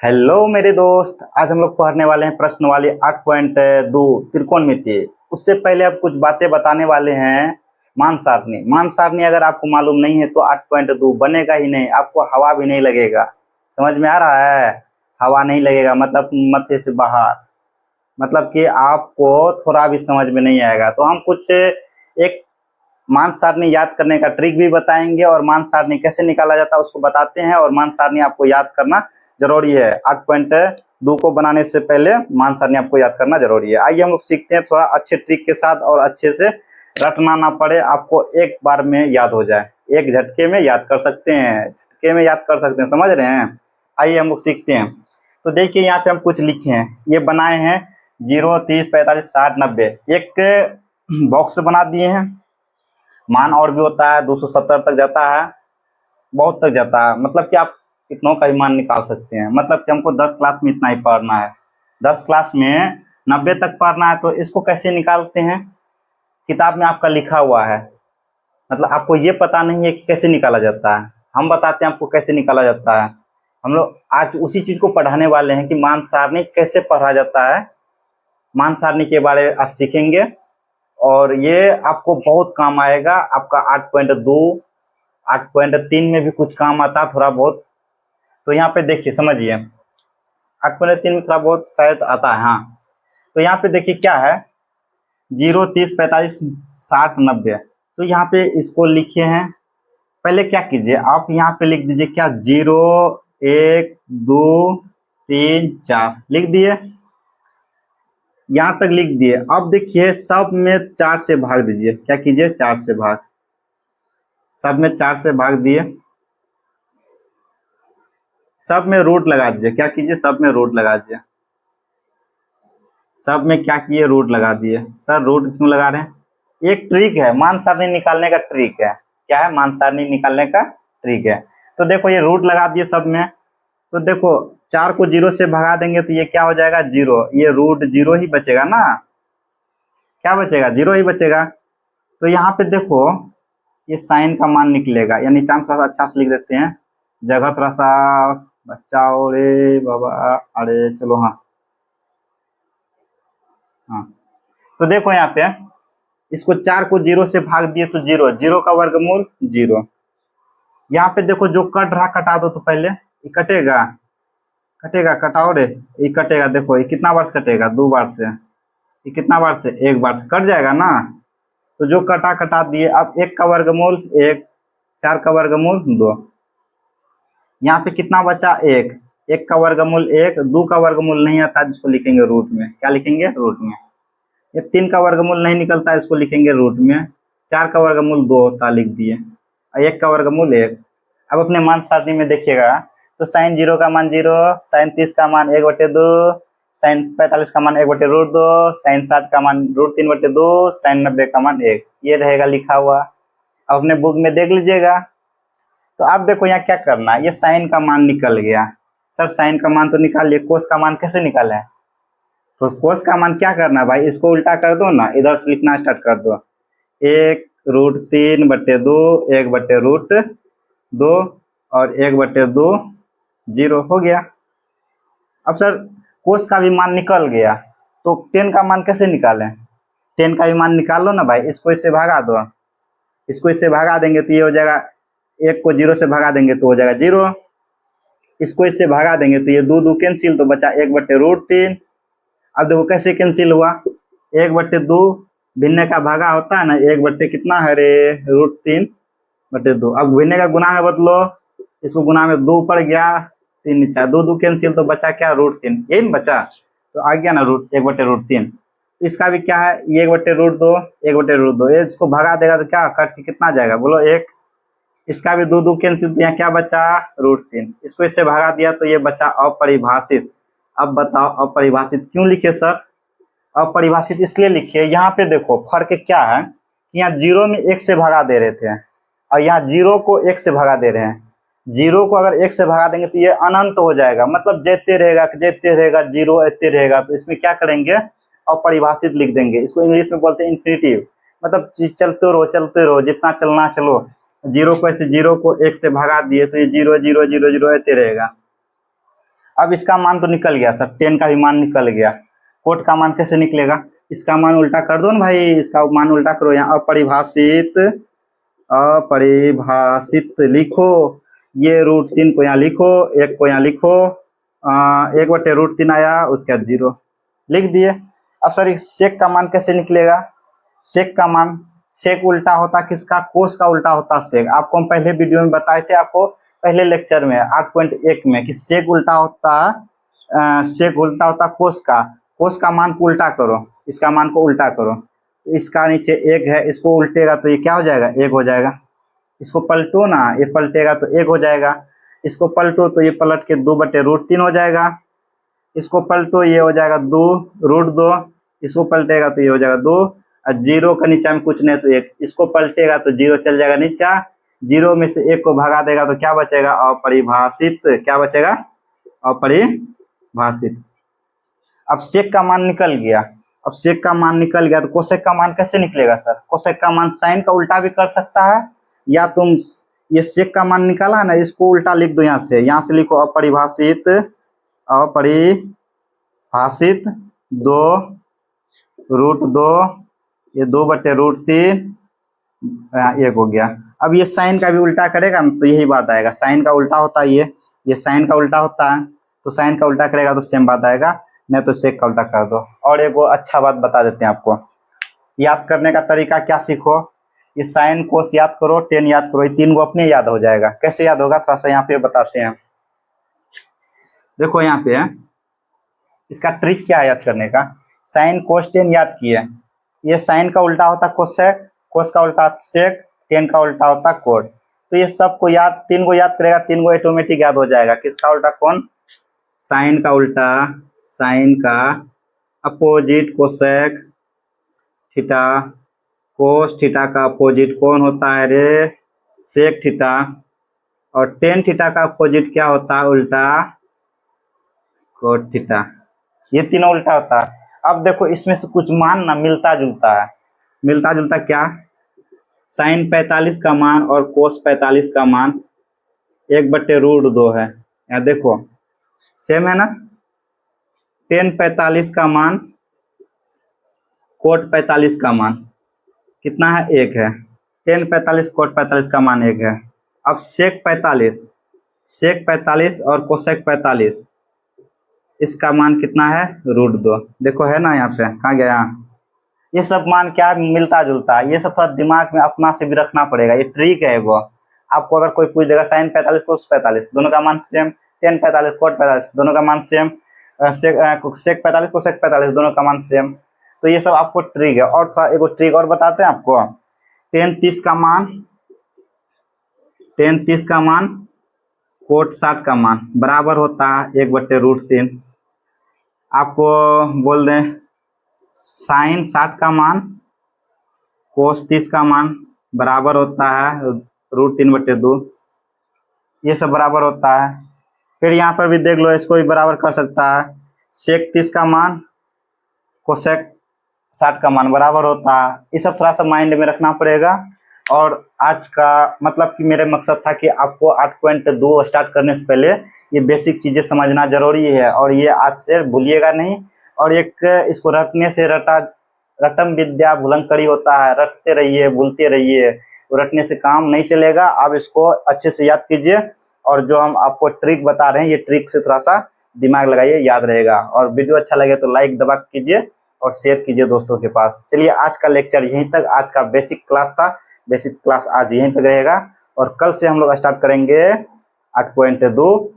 Hello मेरे दोस्त, आज हम लोग पढ़ने वाले हैं प्रश्न वाले 8.2 त्रिकोणमिति। उससे पहले अब कुछ बातें बताने वाले हैं। मान सारणी अगर आपको मालूम नहीं है तो 8.2 बनेगा ही नहीं, आपको हवा भी नहीं लगेगा। समझ में आ रहा है? हवा नहीं लगेगा मतलब मत्थे से बाहर, मतलब कि आपको थोड़ा भी समझ में नहीं आएगा। तो हम कुछ एक मान सारणी याद करने का ट्रिक भी बताएंगे और मान सारणी कैसे निकाला जाता है उसको बताते हैं। और मान सारणी आपको याद करना जरूरी है। 8.2 को बनाने से पहले मान सारणी आपको याद करना जरूरी है। आइए हम लोग सीखते हैं थोड़ा अच्छे ट्रिक के साथ और अच्छे से रटना ना पड़े, आपको एक बार में याद हो जाए। एक झटके में याद कर सकते हैं, समझ रहे हैं? आइए हम लोग सीखते हैं। तो देखिए यहाँ पे हम कुछ लिखे हैं, ये बनाए हैं 0, 30, 45, 60, 90। एक बॉक्स बना दिए हैं। मान और भी होता है, 270 तक जाता है, बहुत तक जाता है। मतलब कि आप कितनों का भी मान निकाल सकते हैं। मतलब कि हमको 10 क्लास में इतना ही पढ़ना है, 10 क्लास में 90 तक पढ़ना है। तो इसको कैसे निकालते हैं? किताब में आपका लिखा हुआ है, मतलब आपको ये पता नहीं है कि कैसे निकाला जाता है। हम बताते हैं आपको कैसे निकाला जाता है। हम लोग आज उसी चीज को पढ़ाने वाले हैं कि मान सारणी कैसे पढ़ा जाता है। मान सारणी के बारे में आज सीखेंगे और ये आपको बहुत काम आएगा। आपका 8.2, 8.3 में भी कुछ काम आता है थोड़ा बहुत। तो यहाँ पे देखिए, समझिए 8.3 में थोड़ा बहुत शायद आता है। हाँ, तो यहाँ पे देखिए क्या है, 0, 30, 45, 60, 90। तो यहाँ पे इसको लिखे हैं। पहले क्या कीजिए, आप यहाँ पे लिख दीजिए क्या, 0, 1, 2, 3, 4 लिख दिए। यहाँ तक लिख दिए। अब देखिए सब में 4 से भाग दीजिए। क्या कीजिए, 4 से भाग, सब में 4 से भाग दिए। सब में रूट लगा दीजिए। क्या कीजिए, सब में रूट लगा दीजिए। सब में क्या किए, रूट लगा दिए। सर रूट क्यों लगा रहे हैं? एक ट्रिक है, मान सारणी निकालने का ट्रिक है। क्या है? मान सारणी निकालने का ट्रिक है। तो देखो ये रूट लगा दिए सब में। तो देखो 4 को 0 से भगा देंगे तो ये क्या हो जाएगा, 0। ये रूट 0 ही बचेगा ना। क्या बचेगा? 0 ही बचेगा। तो यहाँ पे देखो ये साइन का मान निकलेगा, या नीचे हम थोड़ा सा अच्छा से लिख देते हैं, जगह थोड़ा सा बचाओ रे बाबा। अरे चलो, हाँ हाँ। तो देखो यहाँ पे इसको 4 को 0 से भाग दिए तो 0, 0 का वर्गमूल 0। यहाँ पे देखो जो कट रहा कटा दो। तो पहले ये कटेगा, कटाओ रे। ये कटेगा, देखो ये कितना बार से कटेगा, 2 बार से। ये कितना बार से, 1 बार से कट जाएगा ना। तो जो कटा दिए। अब 1 का वर्गमूल 1, 4 का वर्गमूल 2। यहाँ पे कितना बचा, 1। 1 का वर्गमूल 1, 2 का वर्गमूल नहीं आता जिसको लिखेंगे रूट में। क्या लिखेंगे, रूट में। ये 3 का वर्गमूल नहीं निकलता, इसको लिखेंगे रूट में। 4 का वर्गमूल 2 होता, लिख दिए। और 1 का वर्गमूल 1। अब अपने मान सारणी में देखिएगा तो साइन 0 का मान 0, साइन 30 का मान 1/2, साइन 45 का मान 1/√2, साइन 60 का मान √3/2, साइन 90 का मान 1। ये रहेगा लिखा हुआ। अब अपने बुक में देख लीजिएगा। तो आप देखो यहाँ क्या करना है, ये साइन का मान निकल गया। सर साइन का मान तो निकाल लिए, कोस का मान कैसे निकाले? तो कोस का मान क्या करना है भाई, इसको उल्टा कर दो ना, इधर से लिखना स्टार्ट कर दो। 1√3/2, 1/√2 और 1/2, 0 हो गया। अब सर कोस का भी मान निकल गया, तो 10 का मान कैसे निकालें? 10 का भी मान निकाल लो ना भाई। इसको इससे भगा दो, इसको इससे भगा देंगे तो ये हो जाएगा, 1 को 0 से भगा देंगे तो हो जाएगा 0। इसको इससे भगा देंगे तो ये 2 2 कैंसिल, तो बचा 1/√3। अब देखो कैसे कैंसिल हुआ, 1/2 भिन्न का भागा होता है ना, 1 बट्टे कितना है रे, √3/2। अब भिन्न का गुना में बदलो, इसको गुना में 2 ऊपर गया, 3 नीचा, 2 2 कैंसिल, तो बचा क्या, √3। यही ना बचा, तो आ गया ना 1/√3। इसका भी क्या है, ये 1/√2, 1/√2। ये इसको भगा देगा तो क्या कट के कितना जाएगा, बोलो 1। इसका भी 2 2 कैंसिल, तो यहाँ क्या बचा, √3। इसको इससे भगा दिया तो ये बचा अपरिभाषित। अब बताओ अपरिभाषित क्यों लिखे सर? अपरिभाषित इसलिए लिखिए, यहाँ पे देखो फर्क क्या है कि यहाँ 0 में 1 से भगा दे रहे थे और यहाँ 0 को 1 से भगा दे रहे हैं। 0 को अगर 1 से भगा देंगे तो ये अनंत हो जाएगा, मतलब जेते रहेगा 0 आते रहेगा। तो इसमें क्या करेंगे, अपरिभाषित लिख देंगे। इसको इंग्लिश में बोलते हैं इन्फिनिटिव, मतलब चलते रहो जितना चलना चलो। 0 को ऐसे 0 को 1 से भगा दिए तो ये 0 0 0 0 आते रहेगा। अब इसका मान तो निकल गया सर, 10 का भी मान निकल गया। कोट का मान कैसे निकलेगा? इसका मान उल्टा कर दो ना भाई, इसका मान उल्टा करो। यहाँ अपरिभाषित, अपरिभाषित लिखो, ये √3 को यहाँ लिखो, 1 को यहाँ लिखो, 1/√3 आया, उसके बाद 0 लिख दिए। अब सर इस सेक का मान कैसे निकलेगा? सेक का मान, सेक उल्टा होता किसका? कोस का उल्टा होता सेक। आपको हम पहले वीडियो में बताए थे, आपको पहले लेक्चर में 8.1 में कि सेक उल्टा होता कोस का। कोस का मान को उल्टा करो, इसका मान को उल्टा करो, तो इसका नीचे 1 है, इसको उल्टेगा तो ये क्या हो जाएगा? 1 हो जाएगा। इसको पलटो ना, ये पलटेगा तो 1 हो जाएगा। इसको पलटो तो ये पलट के 2/√3 हो जाएगा। इसको पलटो, ये हो जाएगा 2√2। इसको पलटेगा तो ये हो जाएगा 2, और 0 का नीचा में कुछ नहीं तो 1। इसको पलटेगा तो 0 चल जाएगा नीचा, 0 में से 1 को भगा देगा तो क्या बचेगा? अपरिभाषित। क्या बचेगा? अपरिभाषित। अब सेक का मान निकल गया। अब सेक का मान निकल गया तो कोसेक का मान कैसे निकलेगा सर? कोसेक का मान साइन का उल्टा भी कर सकता है, या तुम ये सेक का मान निकाला ना, इसको उल्टा लिख दो। यहाँ से लिखो अपरिभाषित, अपरिभाषित 2√2, ये 2/√3, 1 हो गया। अब ये साइन का भी उल्टा करेगा ना तो यही बात आएगा। साइन का उल्टा होता है ये साइन का उल्टा होता है, तो साइन का उल्टा करेगा तो सेम बात आएगा, नहीं तो सेक का उल्टा कर दो। और एक वो अच्छा बात बता देते हैं आपको, याद करने का तरीका क्या सीखो, ये साइन कोस याद करो, 10 याद करो, ये 3 को अपने याद हो जाएगा। कैसे याद होगा थोड़ा सा यहाँ पे बताते हैं। देखो यहाँ पे इसका ट्रिक क्या है याद करने का। साइन कोस 10 याद किए, ये साइन का उल्टा होता कोसेक, कोस का उल्टा सेक, 10 का उल्टा होता कोट। तो ये सबको याद, 3 को याद करेगा, 3 को ऑटोमेटिक याद हो जाएगा। किसका उल्टा? कौन? साइन का उल्टा, साइन का opposite cosec theta, cos theta का अपोजिट कौन होता है रे? Sec theta. और टेन थीटा का अपोजिट क्या होता है? उल्टा कोट थीटा। ये तीनों उल्टा होता है। अब देखो इसमें से कुछ मान ना मिलता जुलता है। मिलता जुलता क्या? साइन 45 का मान और कोस 45 का मान 1/√2 है। यहाँ देखो सेम है ना। टेन 45 का मान, कोट 45 का मान कितना है? 1 है। टेन 45 कोट 45 का मान 1 है। अब सेक 45 और कोसेक 45, इसका मान कितना है? √2। देखो है ना यहाँ पे, कहाँ गया? ये सब मान क्या मिलता जुलता है, ये सब थोड़ा दिमाग में अपना से भी रखना पड़ेगा। ये ट्रिक है वो। आपको अगर कोई पूछ देगा साइन 45 कोस 45 दोनों का मान सेम, टेन 45 कोट 45 दोनों का मान सेम, सेक 45 कोसेक 45 दोनों का मान सेम, तो ये सब आपको ट्रिक है। और थोड़ा एक ट्रिक और बताते हैं आपको। टेन 30 का मान कोट 60 का मान बराबर होता है 1/√3। आपको बोल दें साइन 60 का मान कोस 30 का मान बराबर होता है √3/2। ये सब बराबर होता है। फिर यहाँ पर भी देख लो, इसको भी बराबर कर सकता है। सेक 30 का मान कोसेक 60 का मान बराबर होता है। ये सब थोड़ा सा माइंड में रखना पड़ेगा। और आज का मतलब कि मेरे मकसद था कि आपको 8.2 स्टार्ट करने से पहले ये बेसिक चीजें समझना जरूरी है, और ये आज से भूलिएगा नहीं। और एक इसको रटने से रटम विद्या भुलंकड़ी होता है, रटते रहिए, भूलते रहिए, रटने से काम नहीं चलेगा। आप इसको अच्छे से याद कीजिए, और जो हम आपको ट्रिक बता रहे हैं ये ट्रिक से थोड़ा सा दिमाग लगाइए, याद रहेगा। और वीडियो अच्छा लगे तो लाइक दबा कीजिए और शेयर कीजिए दोस्तों के पास। चलिए आज का लेक्चर यहीं तक, आज का बेसिक क्लास था। बेसिक क्लास आज यहीं तक रहेगा, और कल से हम लोग स्टार्ट करेंगे 8.2